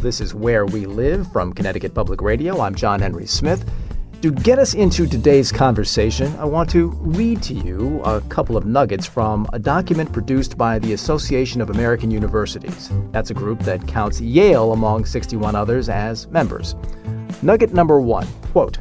This is Where We Live from Connecticut Public Radio. I'm John Henry Smith. To get us into today's conversation, I want to read to you a couple of nuggets from a document produced by the Association of American Universities. That's a group that counts Yale among 61 others as members. Nugget number 1, quote,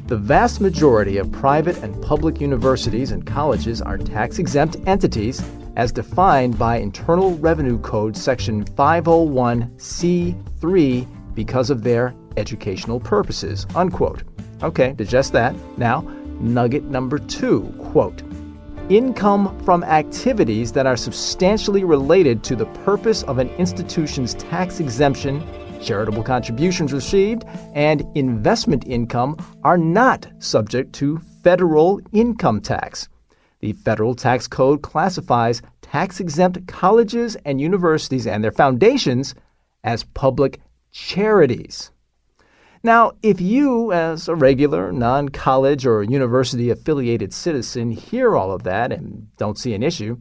"The vast majority of private and public universities and colleges are tax-exempt entities as defined by Internal Revenue Code Section 501c3 because of their educational purposes," unquote. Okay, digest that. Now, nugget number 2, quote, "Income from activities that are substantially related to the purpose of an institution's tax exemption, charitable contributions received, and investment income are not subject to federal income tax. The federal tax code classifies tax-exempt colleges and universities and their foundations as public charities." Now, if you, as a regular, non-college or university-affiliated citizen, hear all of that and don't see an issue,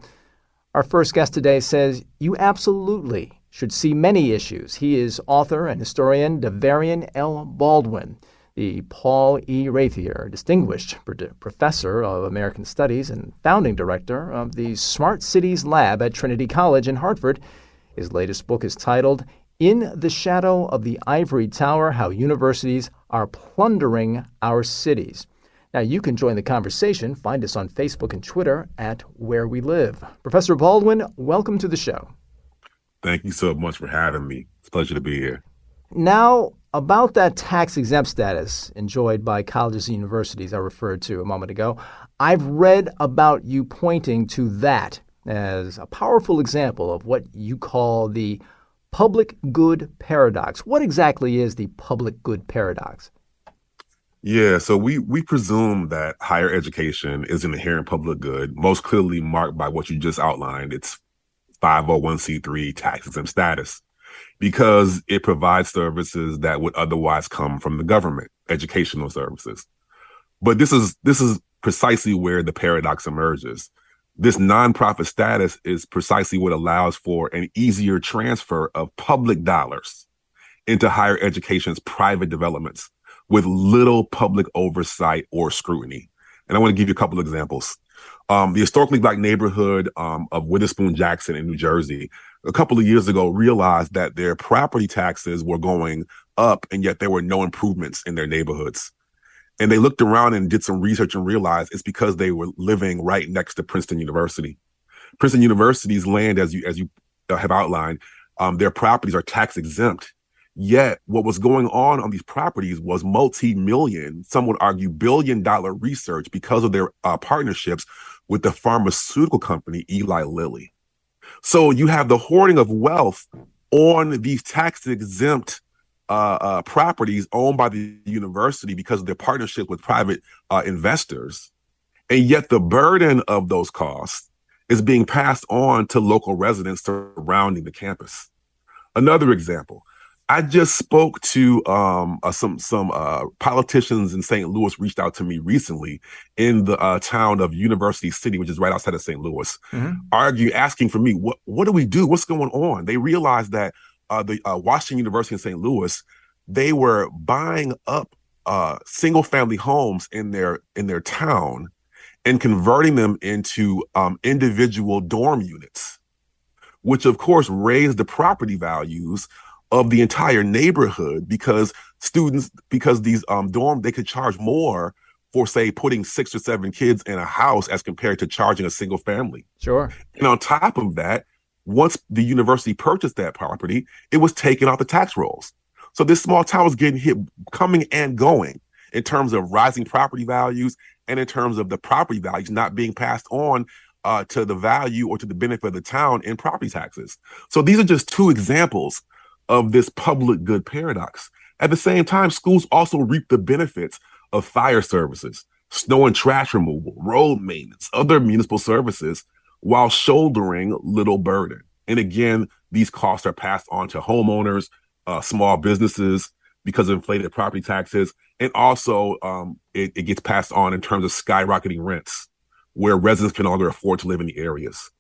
our first guest today says you absolutely should see many issues. He is author and historian Davarian L. Baldwin, the Paul E. Rathier Distinguished Professor of American Studies and founding director of the Smart Cities Lab at Trinity College in Hartford. His latest book is titled "In the Shadow of the Ivory Tower, How Universities Are Plundering Our Cities." Now, you can join the conversation. Find us on Facebook and Twitter at Where We Live. Professor Baldwin, welcome to the show. Thank you so much for having me. It's a pleasure to be here. Now, about that tax-exempt status enjoyed by colleges and universities I referred to a moment ago, I've read about you pointing to that as a powerful example of what you call the public good paradox. What exactly is the public good paradox? Yeah, so we presume that higher education is an inherent public good, most clearly marked by what you just outlined. It's 501c3 tax-exempt status, because it provides services that would otherwise come from the government, educational services. But this is precisely where the paradox emerges. This nonprofit status is precisely what allows for an easier transfer of public dollars into higher education's private developments with little public oversight or scrutiny. And I want to give you a couple of examples. The historically Black neighborhood of Witherspoon-Jackson in New Jersey, a couple of years ago, realized that their property taxes were going up, and yet there were no improvements in their neighborhoods. And they looked around and did some research and realized it's because they were living right next to Princeton University. Princeton University's land, as you have outlined, their properties are tax exempt. Yet what was going on these properties was multi-million, some would argue billion-dollar research because of their partnerships with the pharmaceutical company Eli Lilly. So you have the hoarding of wealth on these tax-exempt properties owned by the university because of their partnership with private investors. And yet the burden of those costs is being passed on to local residents surrounding the campus. Another example, I just spoke to some politicians in St. Louis reached out to me recently in the town of University City, which is right outside of St. Louis, asking for me, what do we do? What's going on? They realized that the Washington University in St. Louis, they were buying up single-family homes in their town and converting them into individual dorm units, which of course raised the property values of the entire neighborhood because these dorm, they could charge more for, say, putting 6 or 7 kids in a house as compared to charging a single family. Sure. And on top of that, once the university purchased that property, it was taken off the tax rolls. So this small town was getting hit coming and going in terms of rising property values and in terms of the property values not being passed on to the value or to the benefit of the town in property taxes. So these are just 2 examples of this public good paradox. At the same time, schools also reap the benefits of fire services, snow and trash removal, road maintenance, other municipal services, while shouldering little burden. And again, these costs are passed on to homeowners, small businesses because of inflated property taxes. And also it gets passed on in terms of skyrocketing rents where residents can no longer afford to live in the areas.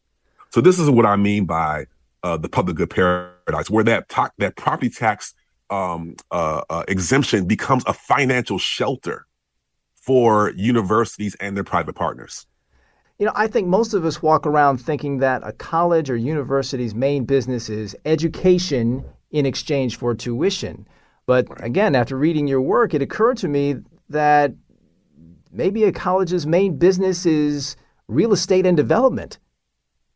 So this is what I mean by the public good paradise, where that property tax exemption becomes a financial shelter for universities and their private partners. I think most of us walk around thinking that a college or university's main business is education in exchange for tuition. But Right. again, after reading your work, it occurred to me that maybe a college's main business is real estate and development.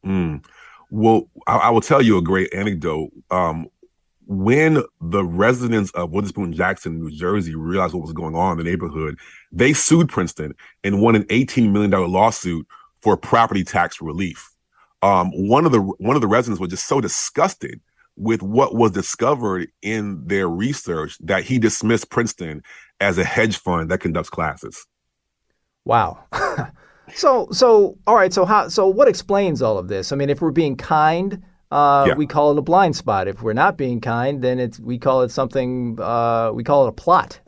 Mm. Well, I will tell you a great anecdote. When the residents of Witherspoon Jackson, New Jersey, realized what was going on in the neighborhood, they sued Princeton and won an $18 million lawsuit for property tax relief. One of the residents was just so disgusted with what was discovered in their research that he dismissed Princeton as a hedge fund that conducts classes. Wow. All right. So what explains all of this? I mean, if we're being kind, Yeah. we call it a blind spot. If we're not being kind, then we call it something. We call it a plot,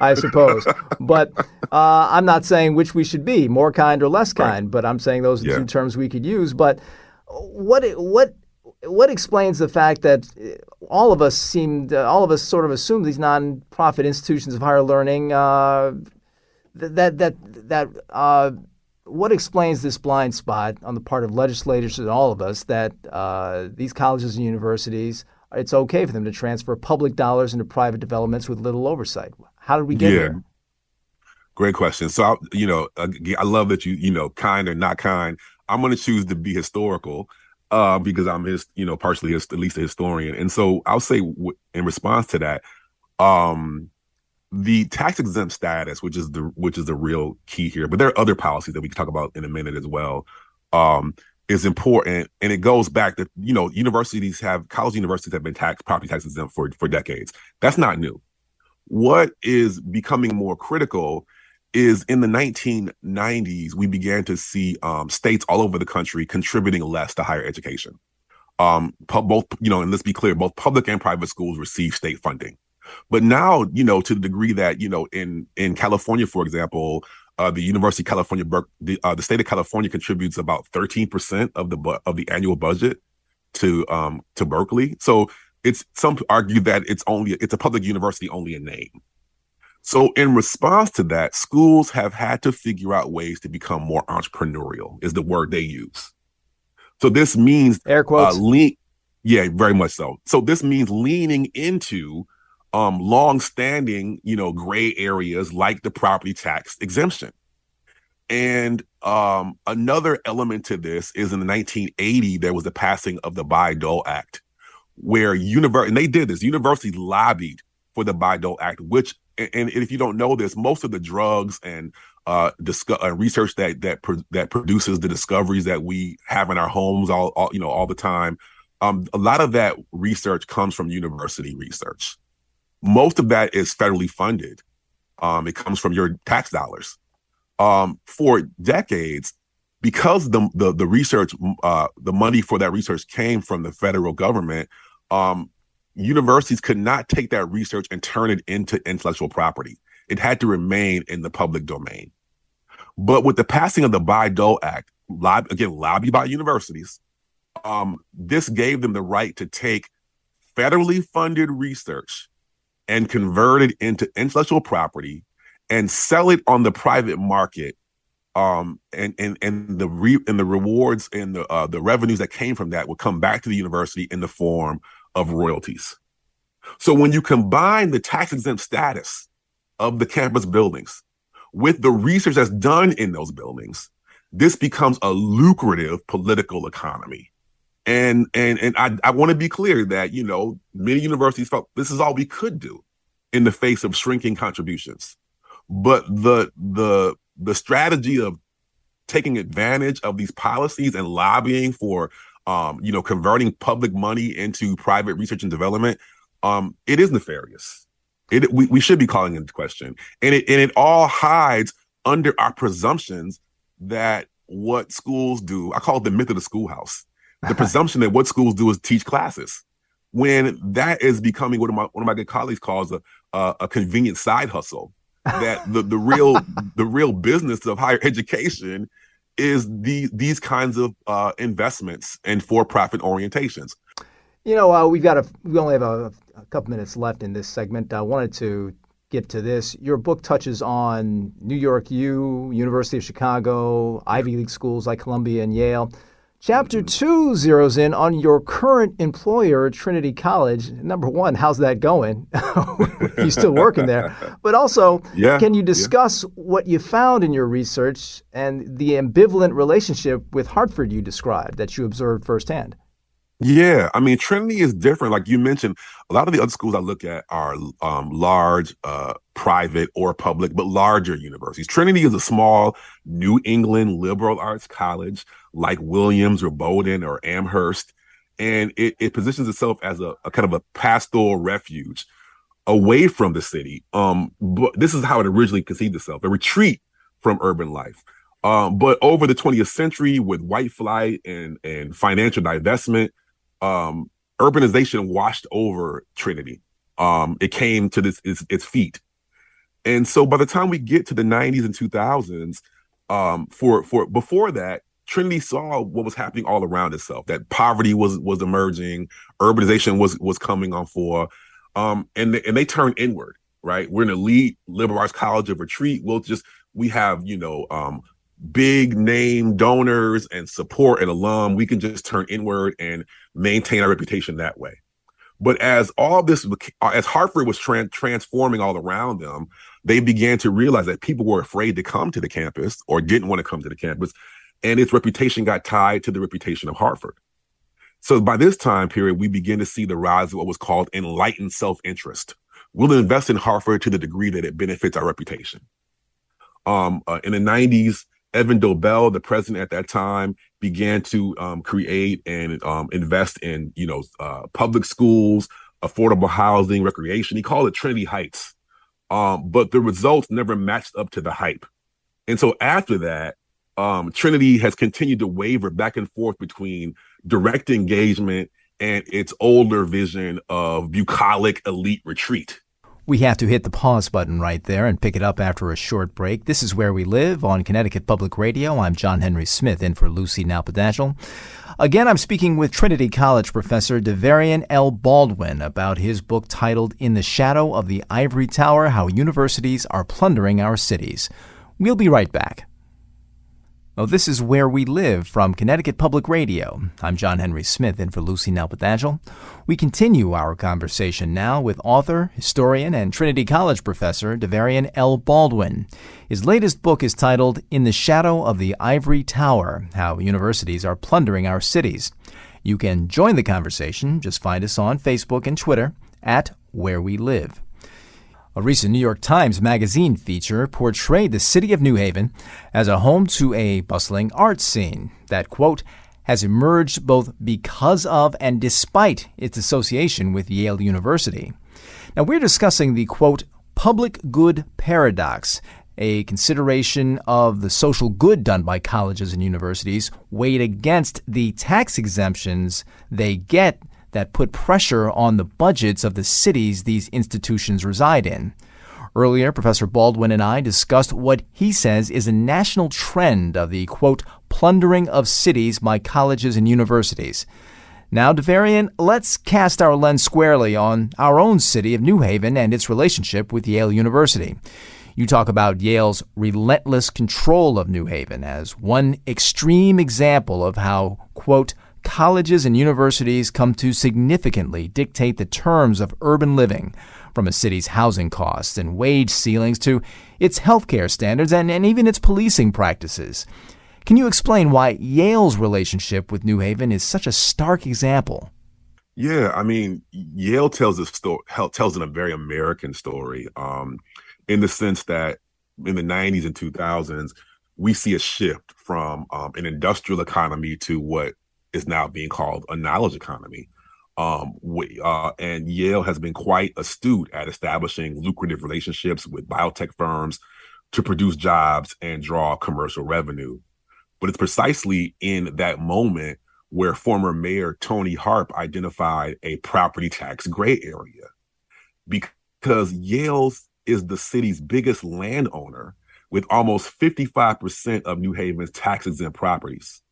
I suppose. But I'm not saying which we should be, more kind or less Right. kind. But I'm saying those are Yeah. two terms we could use. But what explains the fact that all of us sort of assume these nonprofit institutions of higher learning what explains this blind spot on the part of legislators and all of us that these colleges and universities, it's okay for them to transfer public dollars into private developments with little oversight? How did we get Yeah. here? Great question. So, I love that kind or not kind. I'm going to choose to be historical because I'm partially at least a historian. And so I'll say in response to that, the tax exempt status, which is the real key here, but there are other policies that we can talk about in a minute as well, is important. And it goes back to, college universities have been property tax exempt for decades. That's not new. What is becoming more critical is in the 1990s, we began to see states all over the country contributing less to higher education. Both, and let's be clear, both public and private schools receive state funding. But now, to the degree that, in California, for example, the University of California, the state of California contributes about 13% of the annual budget to Berkeley. So some argue that it's a public university only in name. So in response to that, schools have had to figure out ways to become more entrepreneurial, is the word they use. So this means Air quotes. Yeah, very much so. So this means leaning into long-standing, gray areas like the property tax exemption. And another element to this is in the 1980, there was the passing of the Bayh-Dole Act, where and they did this. Universities lobbied for the Bayh-Dole Act, which, and if you don't know this, most of the drugs and research that produces the discoveries that we have in our homes all the time, a lot of that research comes from university research. Most of that is federally funded. It comes from your tax dollars. For decades, because the research, the money for that research came from the federal government, universities could not take that research and turn it into intellectual property. It had to remain in the public domain. But with the passing of the Bayh-Dole Act, lobbied by universities, this gave them the right to take federally funded research and convert it into intellectual property and sell it on the private market, and the rewards and the revenues that came from that would come back to the university in the form of royalties. So when you combine the tax exempt status of the campus buildings with the research that's done in those buildings, this becomes a lucrative political economy. And I want to be clear that, many universities felt this is all we could do in the face of shrinking contributions. But the strategy of taking advantage of these policies and lobbying for, converting public money into private research and development, it is nefarious. We should be calling it into question. And it all hides under our presumptions that what schools do, I call it the myth of the schoolhouse. The presumption that what schools do is teach classes, when that is becoming what one of my good colleagues calls a convenient side hustle. That the real business of higher education is these kinds of investments and for-profit orientations. We only have a couple minutes left in this segment. I wanted to get to this. Your book touches on New York U, University of Chicago, Ivy League schools like Columbia and Yale. Chapter 2 zeroes in on your current employer, Trinity College. Number one, how's that going? You still working there? But also, can you discuss what you found in your research and the ambivalent relationship with Hartford you described that you observed firsthand? Yeah, I mean, Trinity is different. Like you mentioned, a lot of the other schools I look at are large, private or public, but larger universities. Trinity is a small New England liberal arts college like Williams or Baldwin or Amherst. And it positions itself as a kind of a pastoral refuge away from the city. But this is how it originally conceived itself, a retreat from urban life. But over the 20th century, with white flight and financial divestment, urbanization washed over Trinity. It came to its feet. And so by the time we get to the 90s and 2000s, for before that, Trinity saw what was happening all around itself, that poverty was emerging, urbanization was coming on fore, and they turned inward, right? We're an elite liberal arts college of retreat. We have, big name donors and support and alum. We can just turn inward and maintain our reputation that way. But as Hartford was transforming all around them, they began to realize that people were afraid to come to the campus or didn't want to come to the campus. And its reputation got tied to the reputation of Hartford. So by this time period, we begin to see the rise of what was called enlightened self-interest. We'll invest in Hartford to the degree that it benefits our reputation. In the 90s, Evan Dobell, the president at that time, began to create and invest in, public schools, affordable housing, recreation. He called it Trinity Heights. But the results never matched up to the hype. And so after that, Trinity has continued to waver back and forth between direct engagement and its older vision of bucolic elite retreat. We have to hit the pause button right there and pick it up after a short break. This is Where We Live on Connecticut Public Radio. I'm John Henry Smith in for Lucy Nalpadashel. Again, I'm speaking with Trinity College professor Davarian L. Baldwin about his book titled In the Shadow of the Ivory Tower, How Universities Are Plundering Our Cities. We'll be right back. Oh, this is Where We Live from Connecticut Public Radio. I'm John Henry Smith in for Lucy Nalpadashel. We continue our conversation now with author, historian, and Trinity College professor Davarian L. Baldwin. His latest book is titled In the Shadow of the Ivory Tower, How Universities Are Plundering Our Cities. You can join the conversation. Just find us on Facebook and Twitter at Where We Live. A recent New York Times Magazine feature portrayed the city of New Haven as a home to a bustling art scene that, quote, has emerged both because of and despite its association with Yale University. Now, we're discussing the, quote, public good paradox, a consideration of the social good done by colleges and universities weighed against the tax exemptions they get that put pressure on the budgets of the cities these institutions reside in. Earlier, Professor Baldwin and I discussed what he says is a national trend of the, quote, plundering of cities by colleges and universities. Now, Davarian, let's cast our lens squarely on our own city of New Haven and its relationship with Yale University. You talk about Yale's relentless control of New Haven as one extreme example of how, quote, colleges and universities come to significantly dictate the terms of urban living, from a city's housing costs and wage ceilings to its healthcare standards and even its policing practices. Can you explain why Yale's relationship with New Haven is such a stark example? Yeah, I mean, Yale tells a very American story, in the sense that in the 90s and 2000s, we see a shift from an industrial economy to what is now being called a knowledge economy. And Yale has been quite astute at establishing lucrative relationships with biotech firms to produce jobs and draw commercial revenue. But it's precisely in that moment where former Mayor Tony Harp identified a property tax gray area, because Yale is the city's biggest landowner, with almost 55% of New Haven's tax-exempt properties.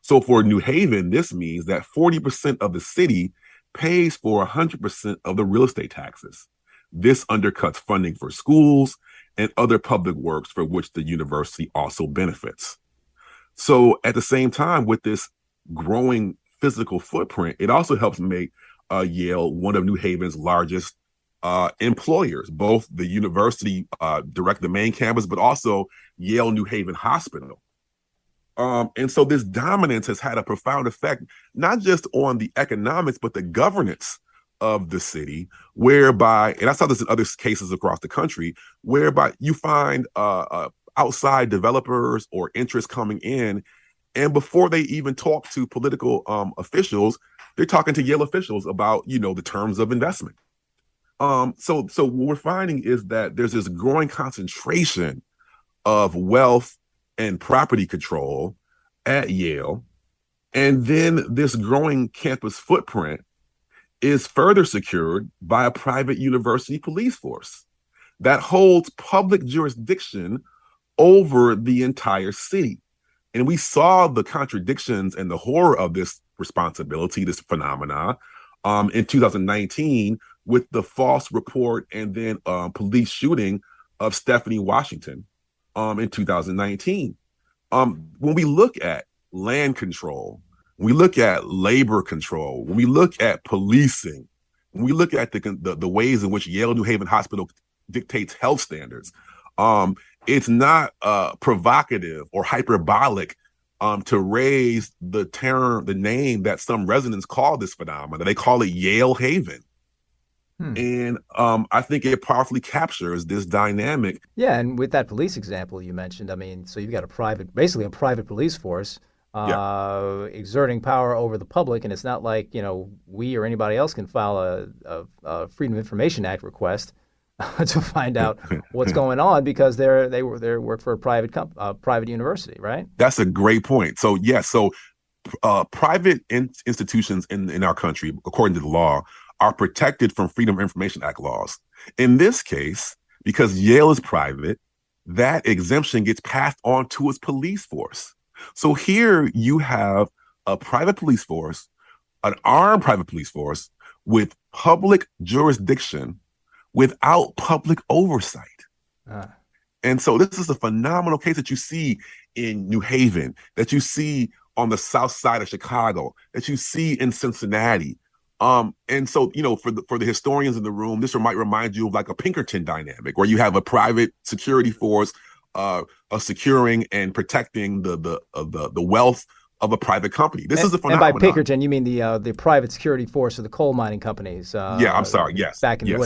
So for New Haven, this means that 40% of the city pays for 100% of the real estate taxes. This undercuts funding for schools and other public works for which the university also benefits. So at the same time, with this growing physical footprint, it also helps make Yale one of New Haven's largest employers, both the university direct the main campus, but also Yale New Haven Hospital. And so this dominance has had a profound effect, not just on the economics, but the governance of the city, whereby, and I saw this in other cases across the country, whereby you find outside developers or interests coming in, and before they even talk to political officials, they're talking to Yale officials about, the terms of investment. So what we're finding is that there's this growing concentration of wealth and property control at Yale. And then this growing campus footprint is further secured by a private university police force that holds public jurisdiction over the entire city. And we saw the contradictions and the horror of this responsibility, this phenomena, in 2019 with the false report and then police shooting of Stephanie Washington in 2019. When we look at land control, when we look at labor control, when we look at policing, when we look at the ways in which Yale New Haven Hospital dictates health standards, it's not provocative or hyperbolic to raise the name that some residents call this phenomenon. They call it Yale Haven. And I think it powerfully captures this dynamic. Yeah, and with that police example you mentioned, so you've got basically a private police force exerting power over the public, and it's not like, we or anybody else can file a Freedom of Information Act request to find out what's going on because they work for a private university, right? That's a great point. So private institutions in our country, according to the law, are protected from Freedom of Information Act laws. In this case, because Yale is private, that exemption gets passed on to its police force. So here you have a private police force, an armed private police force with public jurisdiction without public oversight. And so this is a phenomenal case that you see in New Haven, that you see on the south side of Chicago, that you see in Cincinnati. And so, for the historians in the room, this might remind you of like a Pinkerton dynamic, where you have a private security force securing and protecting the wealth of a private company. This is a phenomenon. And by Pinkerton, you mean the private security force of the coal mining companies? I'm sorry. Yes. Back in the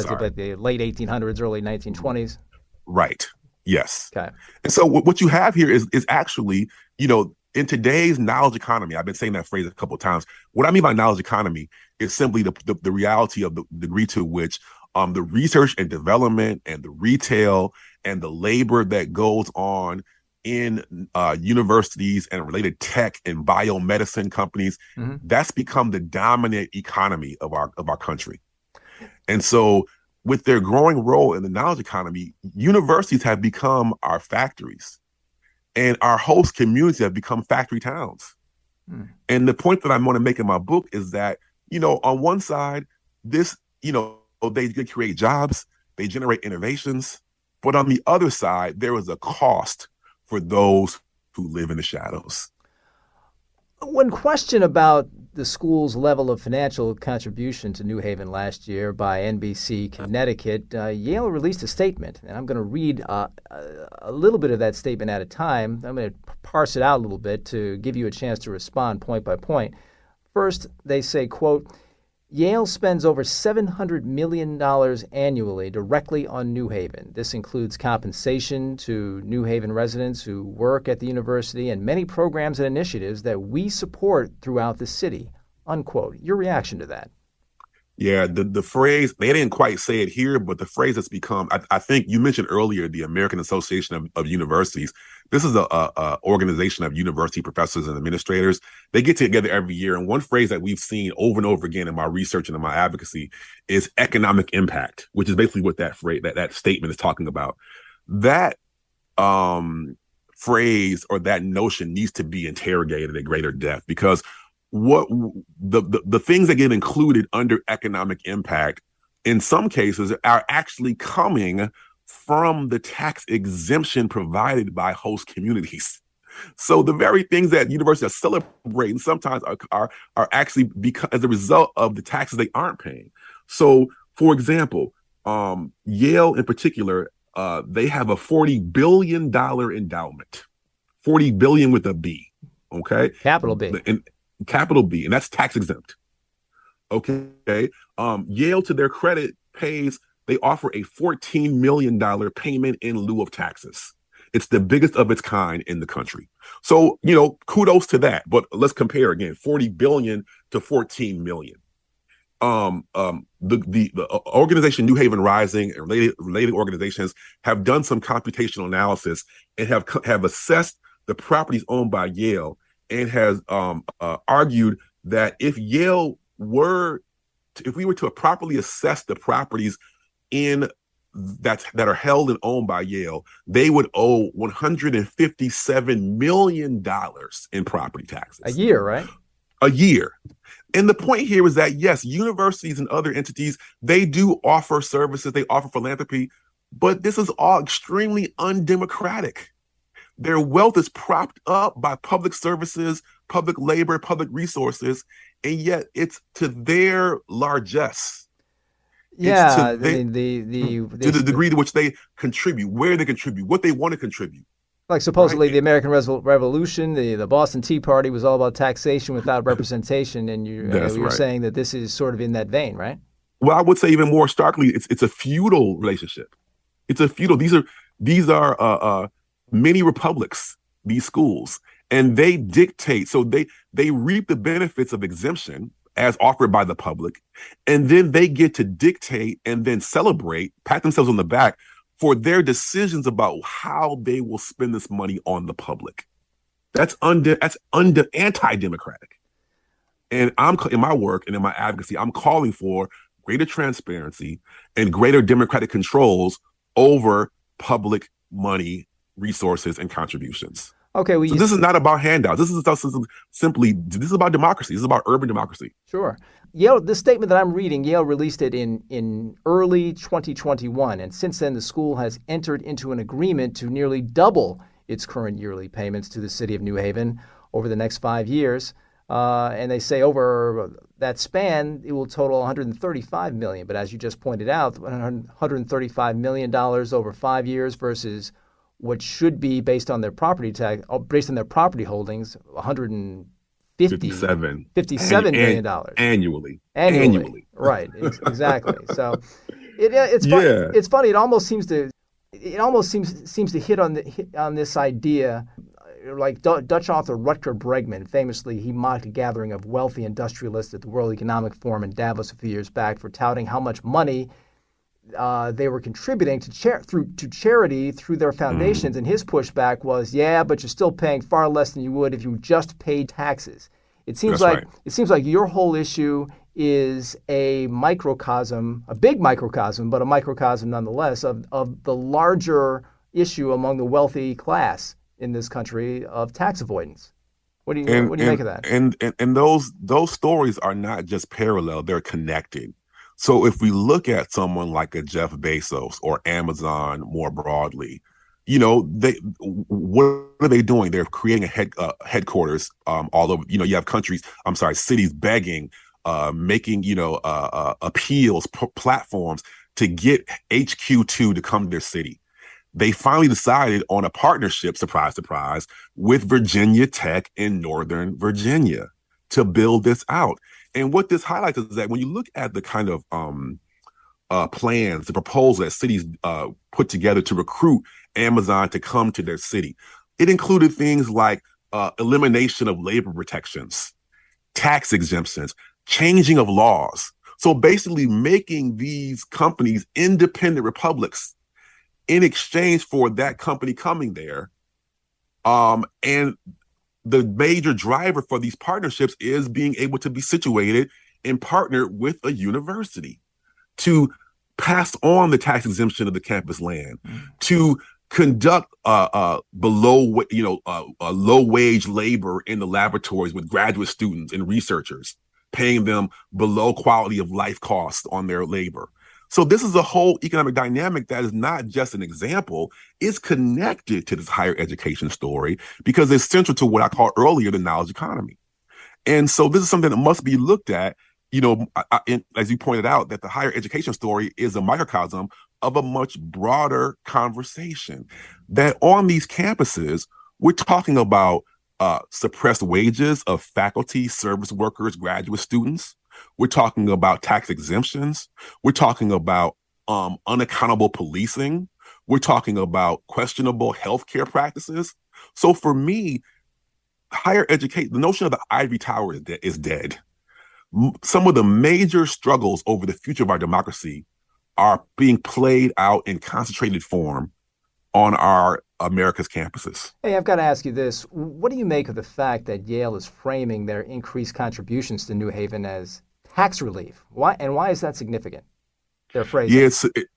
late 1800s, early 1920s. Right. Yes. Okay. And so what you have here is actually, in today's knowledge economy, I've been saying that phrase a couple of times. What I mean by knowledge economy is simply the reality of the degree to which the research and development and the retail and the labor that goes on in universities and related tech and biomedicine companies, that's become the dominant economy of our country. And so with their growing role in the knowledge economy, universities have become our factories. And our host communities have become factory towns. And the point that I want to make in my book is that, on one side, they create jobs, they generate innovations. But on the other side, there is a cost for those who live in the shadows. When questioned about the school's level of financial contribution to New Haven last year by NBC Connecticut, Yale released a statement, and I'm going to read a little bit of that statement at a time. I'm going to parse it out a little bit to give you a chance to respond point by point. First, they say, quote, Yale spends over $700 million annually directly on New Haven. This includes compensation to New Haven residents who work at the university and many programs and initiatives that we support throughout the city, unquote. Your reaction to that? Yeah, the phrase, they didn't quite say it here, but the phrase that's become, I think you mentioned earlier, the American Association of Universities. This is a organization of university professors and administrators. They get together every year. And one phrase that we've seen over and over again in my research and in my advocacy is economic impact, which is basically what that phrase, that statement is talking about. That phrase or that notion needs to be interrogated at greater depth, because what the things that get included under economic impact in some cases are actually coming from the tax exemption provided by host communities. So the very things that universities are celebrating sometimes are actually because as a result of the taxes they aren't paying. So, for example, Yale in particular, they have a $40 billion endowment, 40 billion with a B. Okay, capital B, and capital B, and that's tax exempt. Okay, Yale, to their credit, they offer a $14 million payment in lieu of taxes. It's the biggest of its kind in the country. So, kudos to that. But let's compare again, 40 billion to 14 million. The organization New Haven Rising and related organizations have done some computational analysis and have assessed the properties owned by Yale, and has argued that if we were to properly assess the properties that are held and owned by Yale, they would owe $157 million in property taxes. A year, right? A year. And the point here is that, yes, universities and other entities, they do offer services, they offer philanthropy, but this is all extremely undemocratic. Their wealth is propped up by public services, public labor, public resources, and yet it's to their largesse. Yeah, to the degree to which they contribute, where they contribute, what they want to contribute. Like supposedly the American Revolution, the Boston Tea Party was all about taxation without representation, and you're saying that this is sort of in that vein, right? Well, I would say even more starkly, it's a feudal relationship. It's a feudal. These are mini republics, these schools, and they dictate. So they reap the benefits of exemption as offered by the public, and then they get to dictate and then celebrate, pat themselves on the back for their decisions about how they will spend this money on the public. That's anti-democratic. And in my work and in my advocacy, I'm calling for greater transparency and greater democratic controls over public money, resources, and contributions. Okay, so this is not about handouts. This is about democracy. This is about urban democracy. Sure. Yale, this statement that I'm reading, Yale released it in early 2021, and since then the school has entered into an agreement to nearly double its current yearly payments to the city of New Haven over the next 5 years. And they say over that span, it will total $135 million. But as you just pointed out, $135 million over 5 years versus what should be based on their property tax, based on their property holdings, $57 million annually. Right, exactly. So it's funny. It almost seems to hit on this idea. Like Dutch author Rutger Bregman, famously, he mocked a gathering of wealthy industrialists at the World Economic Forum in Davos a few years back for touting how much money they were contributing to charity through their foundations. And his pushback was, yeah, but you're still paying far less than you would if you just paid taxes. It seems like your whole issue is a microcosm, a big microcosm, but a microcosm nonetheless of the larger issue among the wealthy class in this country of tax avoidance. What do you make of that? And those stories are not just parallel; they're connected. So if we look at someone like a Jeff Bezos or Amazon more broadly, what are they doing? They're creating a headquarters all over. You have cities begging, making appeals, platforms to get HQ2 to come to their city. They finally decided on a partnership, surprise, surprise, with Virginia Tech in Northern Virginia to build this out. And what this highlights is that when you look at the kind of plans, the proposals that cities put together to recruit Amazon to come to their city, it included things like elimination of labor protections, tax exemptions, changing of laws. So basically making these companies independent republics in exchange for that company coming there. And the major driver for these partnerships is being able to be situated and partner with a university to pass on the tax exemption of the campus land, to conduct low wage labor in the laboratories with graduate students and researchers, paying them below quality of life costs on their labor. So this is a whole economic dynamic that is not just an example, it's connected to this higher education story because it's central to what I called earlier the knowledge economy. And so this is something that must be looked at, as you pointed out, that the higher education story is a microcosm of a much broader conversation. That on these campuses, we're talking about suppressed wages of faculty, service workers, graduate students. We're talking about tax exemptions. We're talking about unaccountable policing. We're talking about questionable healthcare practices. So for me, higher education, the notion of the Ivory Tower is dead. Some of the major struggles over the future of our democracy are being played out in concentrated form on our America's campuses. Hey, I've got to ask you this. What do you make of the fact that Yale is framing their increased contributions to New Haven as tax relief? Why is that significant? Their phrasing. Yeah,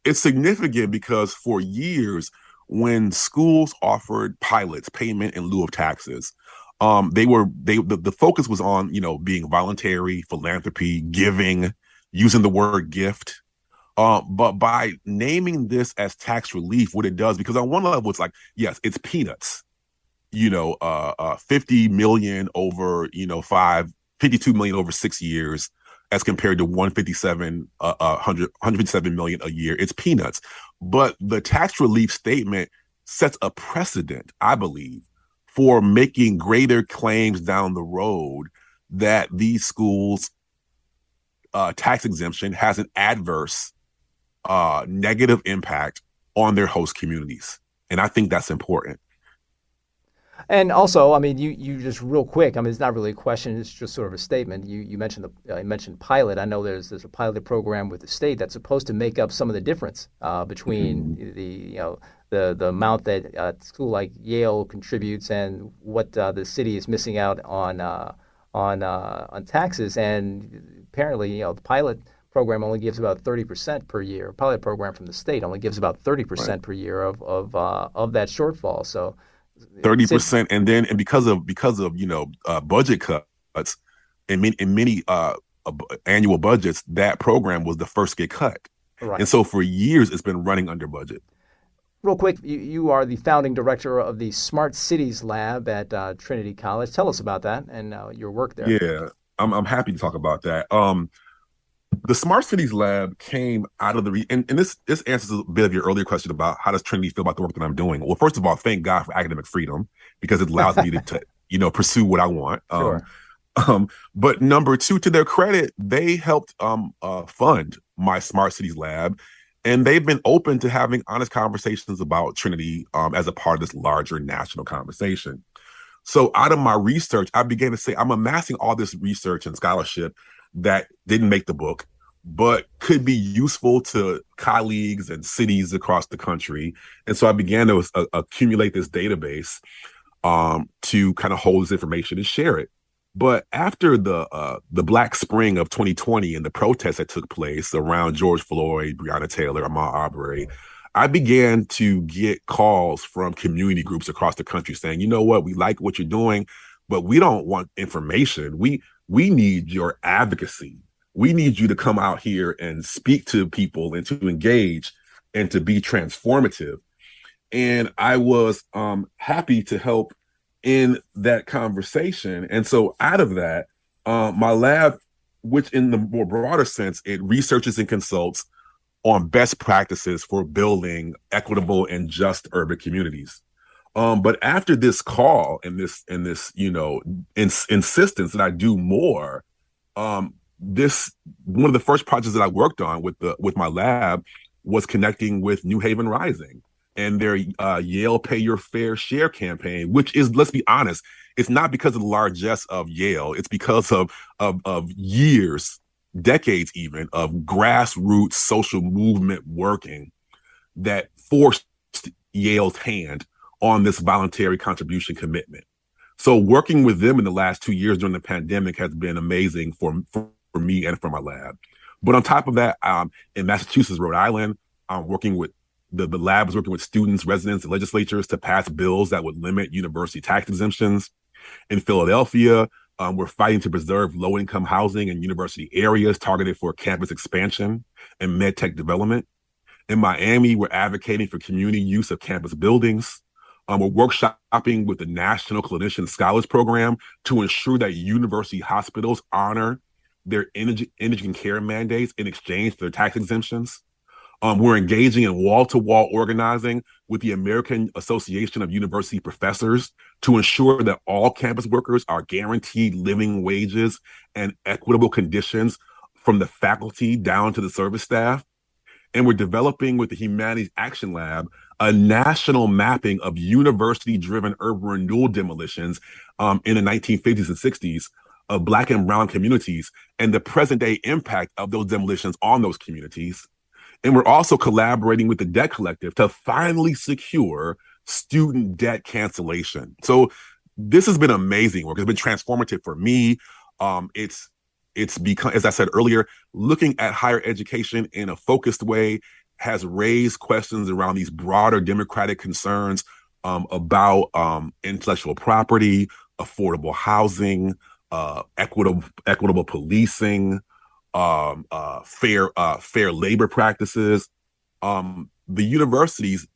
it's significant because for years, when schools offered pilots payment in lieu of taxes, the focus was on being voluntary, philanthropy, giving, using the word gift. But by naming this as tax relief, what it does, because on one level it's like, yes, it's peanuts, 50 million over 52 million over 6 years, as compared to 157 million a year. It's peanuts. But the tax relief statement sets a precedent, I believe, for making greater claims down the road that these schools' tax exemption has an adverse negative impact on their host communities. And I think that's important. And also, I mean, you just real quick. I mean, it's not really a question; it's just sort of a statement. You mentioned you mentioned pilot. I know there's a pilot program with the state that's supposed to make up some of the difference between the amount that a school like Yale contributes and what the city is missing out on taxes. And apparently, the pilot program only gives about 30% per year. Pilot program from the state only gives about 30% per year of that shortfall. So 30%, and because of budget cuts in many annual budgets, that program was the first to get cut. Right. And so for years, it's been running under budget. Real quick, you are the founding director of the Smart Cities Lab at Trinity College. Tell us about that and your work there. Yeah, I'm happy to talk about that. The Smart Cities Lab came out of and this answers a bit of your earlier question about how does Trinity feel about the work that I'm doing. Well, first of all, thank God for academic freedom, because it allows me to pursue what I want. Sure. But number two, to their credit, they helped fund my Smart Cities Lab, and they've been open to having honest conversations about Trinity as a part of this larger national conversation. So out of my research, I began to say I'm amassing all this research and scholarship that didn't make the book, but could be useful to colleagues and cities across the country. And so I began to accumulate this database to kind of hold this information and share it. But after the Black Spring of 2020 and the protests that took place around George Floyd, Breonna Taylor, Ahmaud Arbery, I began to get calls from community groups across the country saying, you know what, we like what you're doing, but we don't want information. We need your advocacy. We need you to come out here and speak to people and to engage and to be transformative. And I was happy to help in that conversation. And so out of that, my lab, which in the more broader sense, it researches and consults on best practices for building equitable and just urban communities. But after this call and this insistence that I do more, this one of the first projects that I worked on with my lab was connecting with New Haven Rising and their Yale Pay Your Fair Share campaign, which is, let's be honest, it's not because of the largesse of Yale. It's because of years, decades even, of grassroots social movement working that forced Yale's hand on this voluntary contribution commitment. So working with them in the last 2 years during the pandemic has been amazing for me and for my lab. But on top of that, in Massachusetts, Rhode Island, I'm working with The lab is working with students, residents, and legislatures to pass bills that would limit university tax exemptions. In Philadelphia, we're fighting to preserve low-income housing in university areas targeted for campus expansion and medtech development. In Miami, we're advocating for community use of campus buildings. We're workshopping with the National Clinician Scholars Program to ensure that university hospitals honor their indigent care mandates in exchange for their tax exemptions. We're engaging in wall-to-wall organizing with the American Association of University Professors to ensure that all campus workers are guaranteed living wages and equitable conditions from the faculty down to the service staff. And we're developing with the Humanities Action Lab a national mapping of university-driven urban renewal demolitions in the 1950s and 60s of Black and Brown communities and the present-day impact of those demolitions on those communities. And we're also collaborating with the Debt Collective to finally secure student debt cancellation. So this has been amazing work. It's been transformative for me. It's become, as I said earlier, looking at higher education in a focused way has raised questions around these broader democratic concerns about intellectual property, affordable housing, equitable policing, fair labor practices. The universities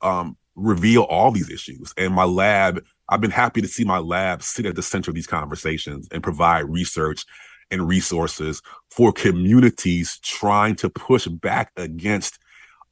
reveal all these issues, and my lab, I've been happy to see my lab sit at the center of these conversations and provide research and resources for communities trying to push back against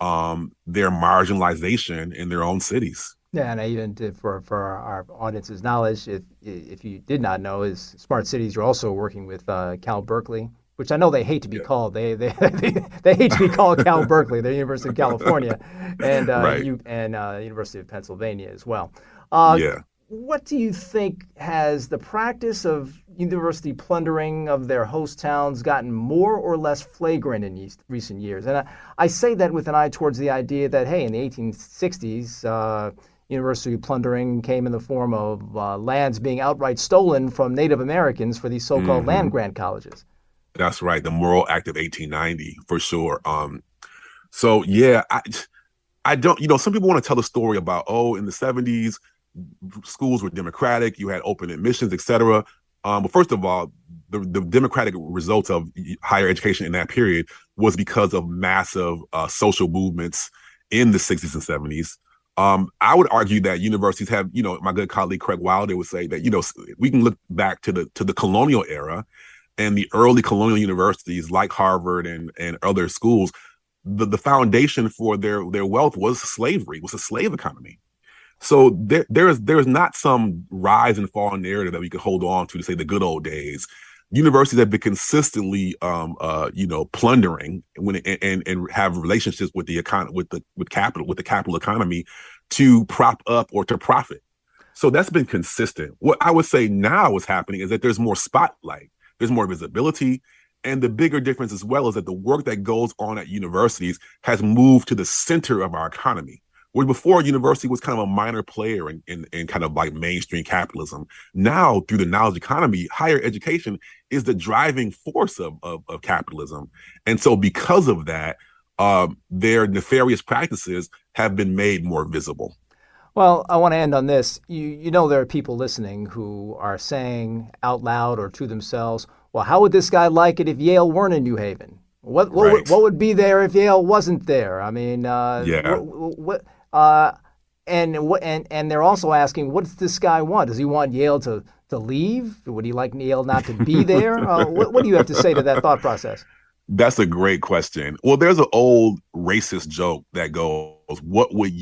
their marginalization in their own cities. Yeah, and even for our audience's knowledge, if you did not know, is Smart Cities, you're also working with Cal Berkeley, which I know they hate to be called. They hate to be called Cal Berkeley. They're University of California, and Right. University of Pennsylvania as well. Yeah. What do you think has the practice of university plundering of their host towns gotten more or less flagrant in recent years? And I say that with an eye towards the idea that, hey, in the 1860s, university plundering came in the form of lands being outright stolen from Native Americans for these so-called land grant colleges. That's right. The Morrill Act of 1890, for sure. So yeah, I don't, some people want to tell the story about, in the 70s, schools were democratic, you had open admissions, et cetera. But first of all, the democratic results of higher education in that period was because of massive social movements in the 60s and 70s. I would argue that universities have, my good colleague Craig Wilder would say that, we can look back to the colonial era and the early colonial universities like Harvard and other schools. The foundation for their wealth was slavery, was a slave economy. So there is not some rise and fall narrative that we could hold on to say the good old days. Universities have been consistently, plundering and have relationships with the capital economy to prop up or to profit. So that's been consistent. What I would say now is happening is that there's more spotlight, there's more visibility, and the bigger difference as well is that the work that goes on at universities has moved to the center of our economy. Where before, university was kind of a minor player in kind of like mainstream capitalism. Now, through the knowledge economy, higher education is the driving force of capitalism. And so because of that, their nefarious practices have been made more visible. Well, I want to end on this. You know there are people listening who are saying out loud or to themselves, well, how would this guy like it if Yale weren't in New Haven? What would be there if Yale wasn't there? I mean, and they're also asking, what does this guy want? Does he want Yale to leave? Would he like Yale not to be there? What do you have to say to that thought process? That's a great question. Well, there's an old racist joke that goes, what would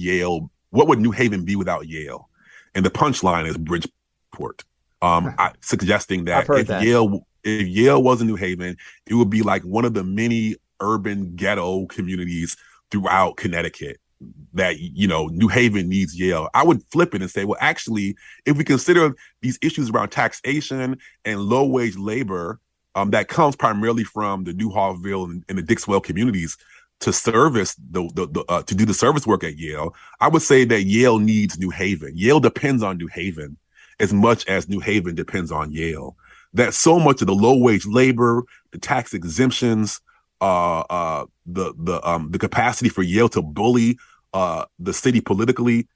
New Haven be without Yale? And the punchline is Bridgeport, suggesting that if Yale was in New Haven, it would be like one of the many urban ghetto communities throughout Connecticut that, New Haven needs Yale. I would flip it and say, well, actually, if we consider these issues around taxation and low wage labor that comes primarily from the New Hallville and the Dixwell communities to service to do the service work at Yale, I would say that Yale needs New Haven. Yale depends on New Haven as much as New Haven depends on Yale. That so much of the low wage labor, the tax exemptions, the capacity for Yale to bully the city politically,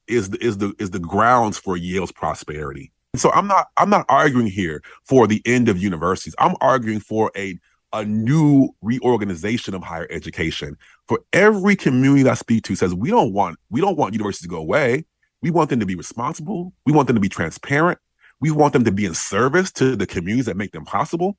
is the grounds for Yale's prosperity. So I'm not arguing here for the end of universities. I'm arguing for a new reorganization of higher education. For every community that I speak to says we don't want universities to go away. We want them to be responsible. We want them to be transparent. We want them to be in service to the communities that make them possible.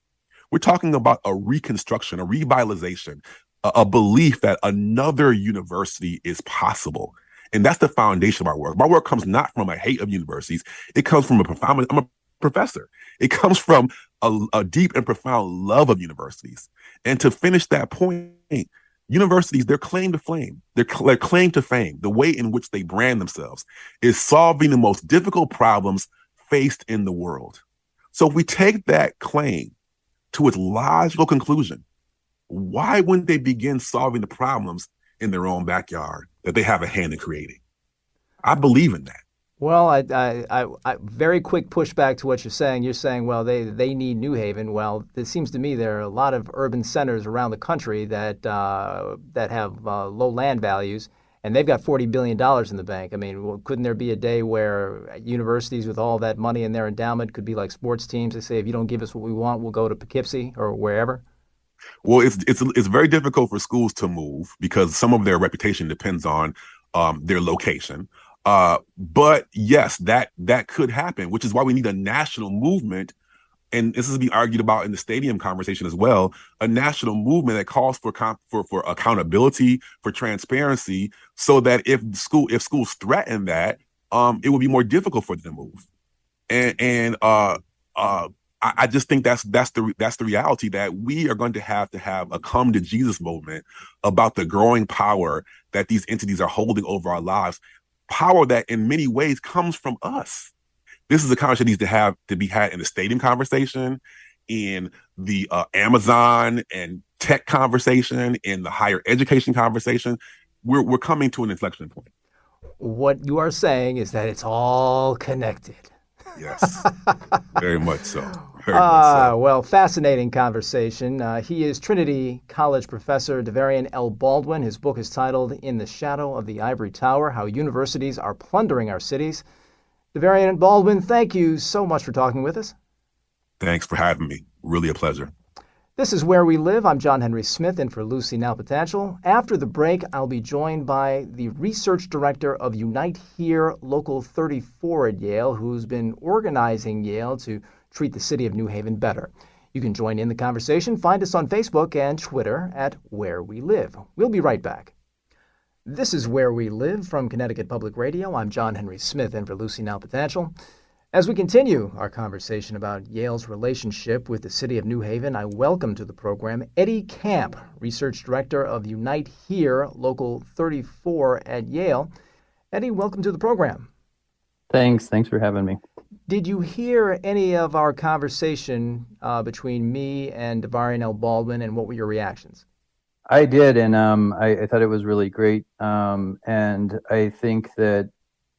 We're talking about a reconstruction, a revitalization, a belief that another university is possible. And that's the foundation of our work. My work comes not from a hate of universities. It comes from I'm a professor. It comes from a deep and profound love of universities. And to finish that point, universities, their claim to fame, their claim to fame, the way in which they brand themselves is solving the most difficult problems faced in the world. So if we take that claim to its logical conclusion, why wouldn't they begin solving the problems in their own backyard that they have a hand in creating? I believe in that. Well, I very quick pushback to what you're saying. You're saying, well, they need New Haven. Well, it seems to me there are a lot of urban centers around the country that have low land values, and they've got $40 billion in the bank. I mean, well, couldn't there be a day where universities with all that money in their endowment could be like sports teams? They say, if you don't give us what we want, we'll go to Poughkeepsie or wherever. Well, it's very difficult for schools to move because some of their reputation depends on their location. But yes, that could happen, which is why we need a national movement. And this is to be argued about in the stadium conversation as well, a national movement that calls for accountability, for transparency, so that if schools threaten that, it will be more difficult for them to move. And I just think that's the reality, that we are going to have a come to Jesus moment about the growing power that these entities are holding over our lives. Power that in many ways comes from us. This is a conversation that needs to be had in the stadium conversation, in the Amazon and tech conversation, in the higher education conversation. We're coming to an inflection point. What you are saying is that it's all connected. Yes, very much so. Very much so. Well, fascinating conversation. He is Trinity College professor Davarian L. Baldwin. His book is titled In the Shadow of the Ivory Tower, How Universities Are Plundering Our Cities. Davarian Baldwin, thank you so much for talking with us. Thanks for having me. Really a pleasure. This is Where We Live. I'm John Henry Smith, in for Lucy Nalpatachel. After the break, I'll be joined by the research director of Unite Here Local 34 at Yale, who's been organizing Yale to treat the city of New Haven better. You can join in the conversation. Find us on Facebook and Twitter at Where We Live. We'll be right back. This is Where We Live from Connecticut Public Radio. I'm John Henry Smith, in for Lucy Nalpatachel. As we continue our conversation about Yale's relationship with the city of New Haven, I welcome to the program Eddie Camp, Research Director of Unite Here, Local 34 at Yale. Eddie, welcome to the program. Thanks for having me. Did you hear any of our conversation between me and Davarian L. Baldwin, and what were your reactions? I did, and I thought it was really great. And I think that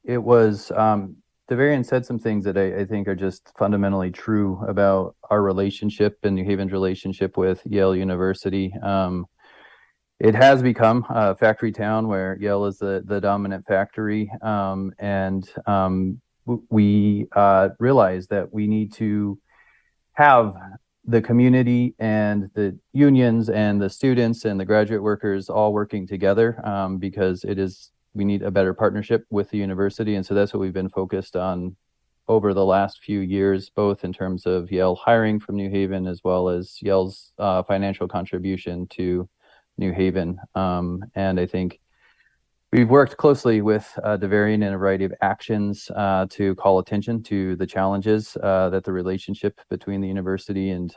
it was... Davarian said some things that I think are just fundamentally true about our relationship and New Haven's relationship with Yale University. It has become a factory town where Yale is the dominant factory, and we realize that we need to have the community and the unions and the students and the graduate workers all working together, because we need a better partnership with the university. And so that's what we've been focused on over the last few years, both in terms of Yale hiring from New Haven as well as Yale's financial contribution to New Haven. And I think we've worked closely with Davarian in a variety of actions to call attention to the challenges that the relationship between the university and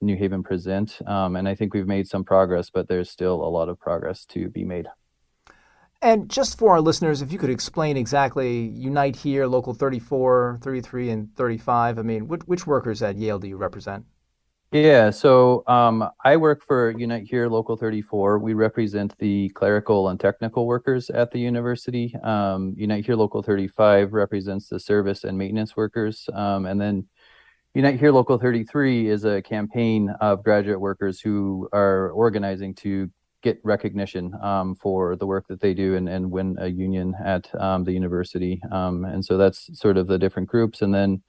New Haven present. And I think we've made some progress, but there's still a lot of progress to be made. And just for our listeners, if you could explain exactly Unite Here, Local 34, 33, and 35, I mean, which workers at Yale do you represent? Yeah, so I work for Unite Here, Local 34. We represent the clerical and technical workers at the university. Unite Here, Local 35 represents the service and maintenance workers. And then Unite Here, Local 33 is a campaign of graduate workers who are organizing to get recognition for the work that they do and win a union at the university. And so that's sort of the different groups. And then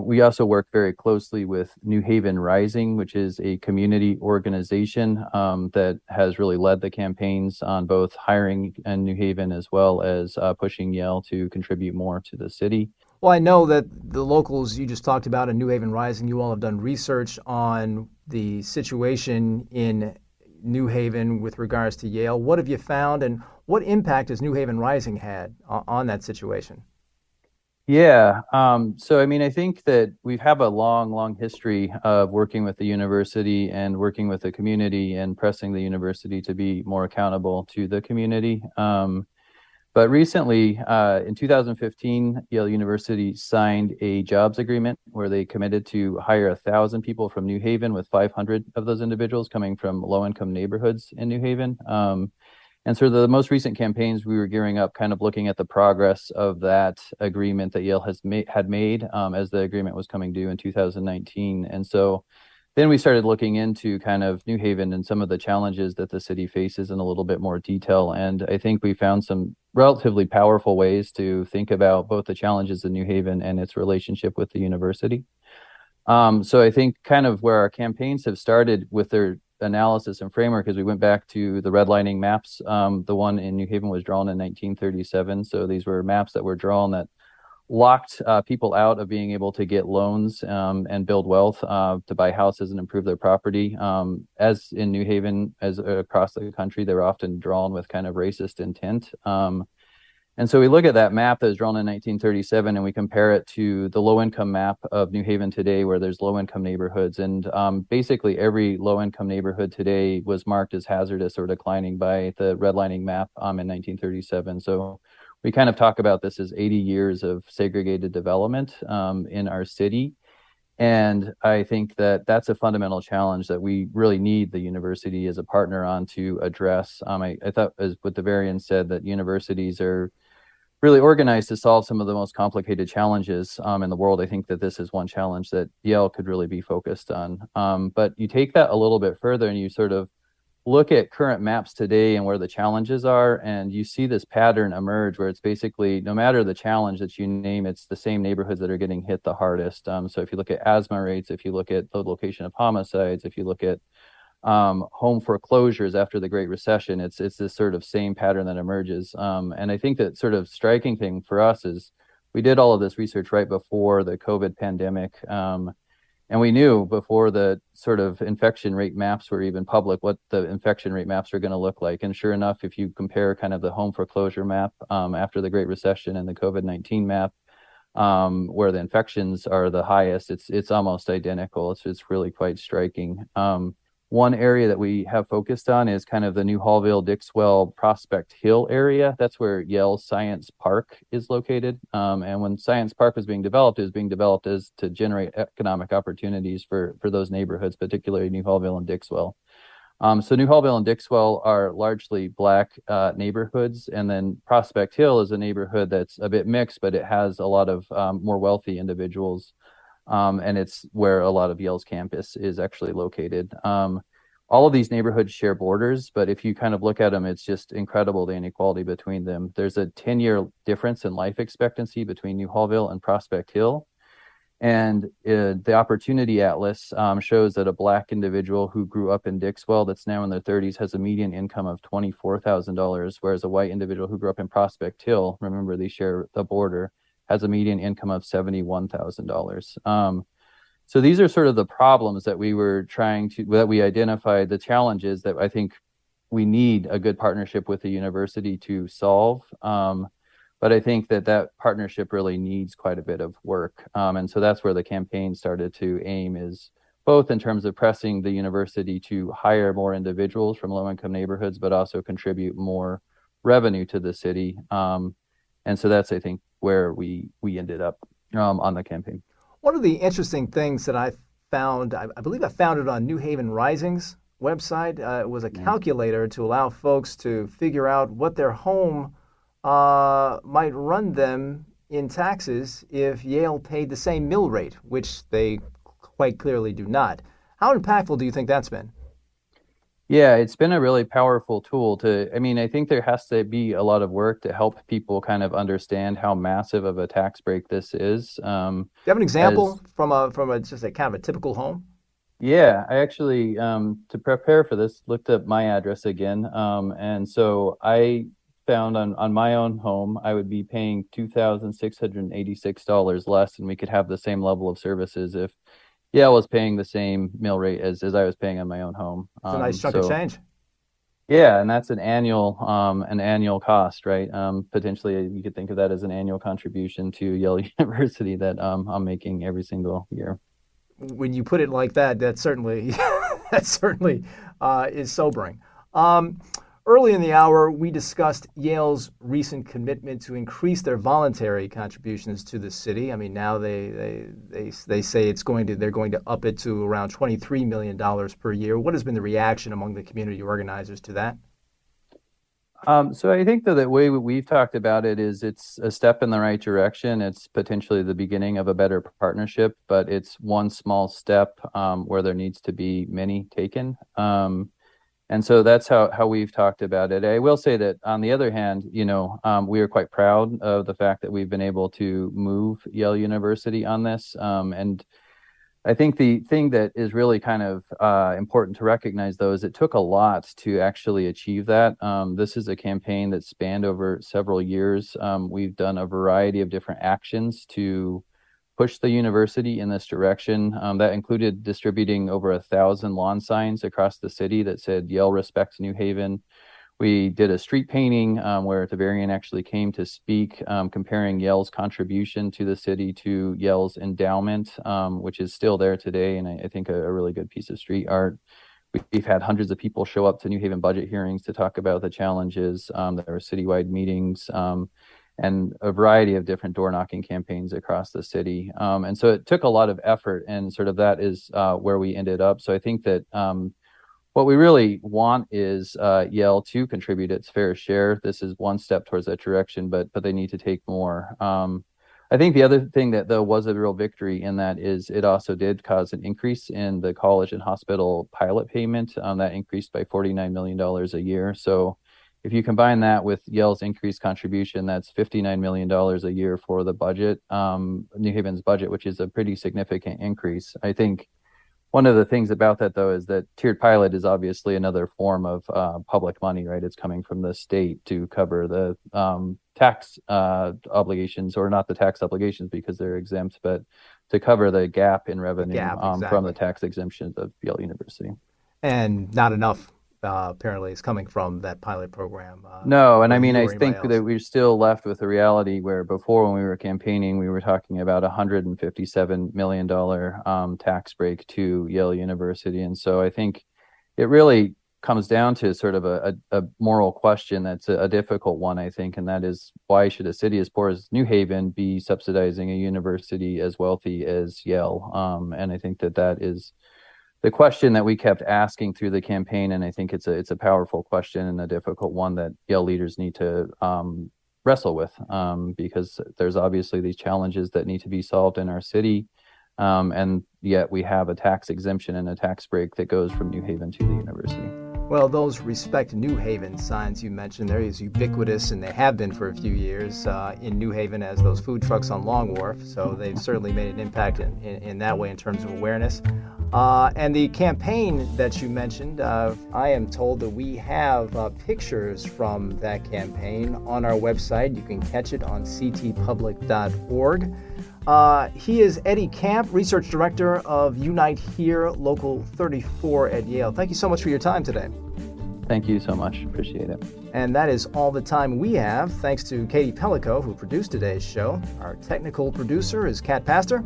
we also work very closely with New Haven Rising, which is a community organization that has really led the campaigns on both hiring in New Haven as well as pushing Yale to contribute more to the city. Well, I know that the locals you just talked about in New Haven Rising, you all have done research on the situation in New Haven with regards to Yale. What have you found, and what impact has New Haven Rising had on that situation? Yeah. So, I mean, I think that we have a long history of working with the university and working with the community and pressing the university to be more accountable to the community. But recently, in 2015, Yale University signed a jobs agreement where they committed to hire 1,000 people from New Haven, with 500 of those individuals coming from low-income neighborhoods in New Haven. And so the most recent campaigns, we were gearing up, kind of looking at the progress of that agreement that Yale had made as the agreement was coming due in 2019. And so then we started looking into kind of New Haven and some of the challenges that the city faces in a little bit more detail. And I think we found some relatively powerful ways to think about both the challenges in New Haven and its relationship with the university. So I think kind of where our campaigns have started with their analysis and framework is we went back to the redlining maps. The one in New Haven was drawn in 1937. So these were maps that were drawn that locked people out of being able to get loans and build wealth to buy houses and improve their property. As in New Haven, as across the country, they're often drawn with kind of racist intent. And so we look at that map that was drawn in 1937 and we compare it to the low-income map of New Haven today, where there's low-income neighborhoods. And basically every low-income neighborhood today was marked as hazardous or declining by the redlining map in 1937. So we kind of talk about this as 80 years of segregated development in our city. And I think that that's a fundamental challenge that we really need the university as a partner on to address. I thought, as what Davarian said, that universities are really organized to solve some of the most complicated challenges in the world. I think that this is one challenge that Yale could really be focused on. But you take that a little bit further and you sort of look at current maps today and where the challenges are, and you see this pattern emerge where it's basically no matter the challenge that you name, it's the same neighborhoods that are getting hit the hardest. So if you look at asthma rates, if you look at the location of homicides, if you look at home foreclosures after the Great Recession, it's this sort of same pattern that emerges. And I think that sort of striking thing for us is we did all of this research right before the COVID pandemic. And we knew before the sort of infection rate maps were even public what the infection rate maps are going to look like. And sure enough, if you compare kind of the home foreclosure map after the Great Recession and the COVID-19 map, where the infections are the highest, it's almost identical. It's really quite striking. One area that we have focused on is kind of the New Hallville, Dixwell, Prospect Hill area. That's where Yale Science Park is located. And when Science Park was being developed, it was being developed as to generate economic opportunities for those neighborhoods, particularly New Hallville and Dixwell. So New Hallville and Dixwell are largely Black neighborhoods. And then Prospect Hill is a neighborhood that's a bit mixed, but it has a lot of more wealthy individuals. And it's where a lot of Yale's campus is actually located. All of these neighborhoods share borders, but if you kind of look at them, it's just incredible, the inequality between them. There's a 10-year difference in life expectancy between New Hallville and Prospect Hill. And the Opportunity Atlas shows that a Black individual who grew up in Dixwell that's now in their 30s has a median income of $24,000, whereas a white individual who grew up in Prospect Hill, remember they share the border, has a median income of $71,000. So these are sort of the problems that we were that we identified, the challenges that I think we need a good partnership with the university to solve. But I think that partnership really needs quite a bit of work. And so that's where the campaign started to aim, is both in terms of pressing the university to hire more individuals from low-income neighborhoods, but also contribute more revenue to the city. And so that's, I think, where we ended up on the campaign. One of the interesting things that I found, I believe I found it on New Haven Rising's website, it was a calculator to allow folks to figure out what their home might run them in taxes if Yale paid the same mill rate, which they quite clearly do not. How impactful do you think that's been? Yeah, it's been a really powerful tool I mean, I think there has to be a lot of work to help people kind of understand how massive of a tax break this is. Do you have an example As from a just a kind of a typical home? Yeah, I actually, to prepare for this, looked up my address again. And so I found on my own home, I would be paying $2,686 less, and we could have the same level of services if Yale was paying the same mill rate as I was paying on my own home. It's a nice chunk of change. Yeah, and that's an annual cost, right? Potentially, you could think of that as an annual contribution to Yale University that I'm making every single year. When you put it like that, that certainly that certainly is sobering. Early in the hour, we discussed Yale's recent commitment to increase their voluntary contributions to the city. I mean, now they say they're going to up it to around $23 million per year. What has been the reaction among the community organizers to that? So I think that the way we've talked about it is it's a step in the right direction. It's potentially the beginning of a better partnership, but it's one small step where there needs to be many taken. And so that's how we've talked about it. I will say that on the other hand, we are quite proud of the fact that we've been able to move Yale University on this. And I think the thing that is really kind of important to recognize, though, is it took a lot to actually achieve that. This is a campaign that spanned over several years. We've done a variety of different actions to push the university in this direction. That included distributing over 1,000 lawn signs across the city that said Yale respects New Haven. We did a street painting where Davarian actually came to speak, comparing Yale's contribution to the city to Yale's endowment, which is still there today, and I think a really good piece of street art. We've had hundreds of people show up to New Haven budget hearings to talk about the challenges. There were citywide meetings and a variety of different door knocking campaigns across the city. And so it took a lot of effort, and sort of that is where we ended up. So I think that what we really want is Yale to contribute its fair share. This is one step towards that direction, but they need to take more. I think the other thing that, though, was a real victory in that is it also did cause an increase in the college and hospital pilot payment. That increased by $49 million a year. So if you combine that with Yale's increased contribution, that's $59 million a year for the budget, New Haven's budget, which is a pretty significant increase. I think one of the things about that, though, is that tiered pilot is obviously another form of public money, right? It's coming from the state to cover the tax obligations, or not the tax obligations because they're exempt, but to cover the gap in revenue Exactly. from the tax exemptions of Yale University. And not enough apparently is coming from that pilot program. No, and I mean, I think else. that we're still left with a reality where before, when we were campaigning, we were talking about $157 million tax break to Yale University. And so I think it really comes down to sort of a moral question that's a difficult one, I think, and that is, why should a city as poor as New Haven be subsidizing a university as wealthy as Yale? And I think that is the question that we kept asking through the campaign, and I think it's a powerful question and a difficult one that Yale leaders need to wrestle with, because there's obviously these challenges that need to be solved in our city, and yet we have a tax exemption and a tax break that goes from New Haven to the university. Well, those Respect New Haven signs you mentioned there is ubiquitous, and they have been for a few years in New Haven as those food trucks on Long Wharf. So they've certainly made an impact in that way in terms of awareness. And the campaign that you mentioned, I am told that we have pictures from that campaign on our website. You can catch it on ctpublic.org. He is Eddie Camp, Research Director of Unite Here, Local 34 at Yale. Thank you so much for your time today. Thank you so much. Appreciate it. And that is all the time we have. Thanks to Katie Pellico, who produced today's show. Our technical producer is Kat Pastor.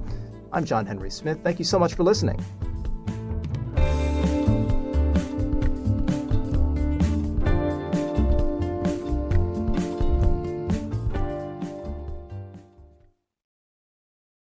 I'm John Henry Smith. Thank you so much for listening.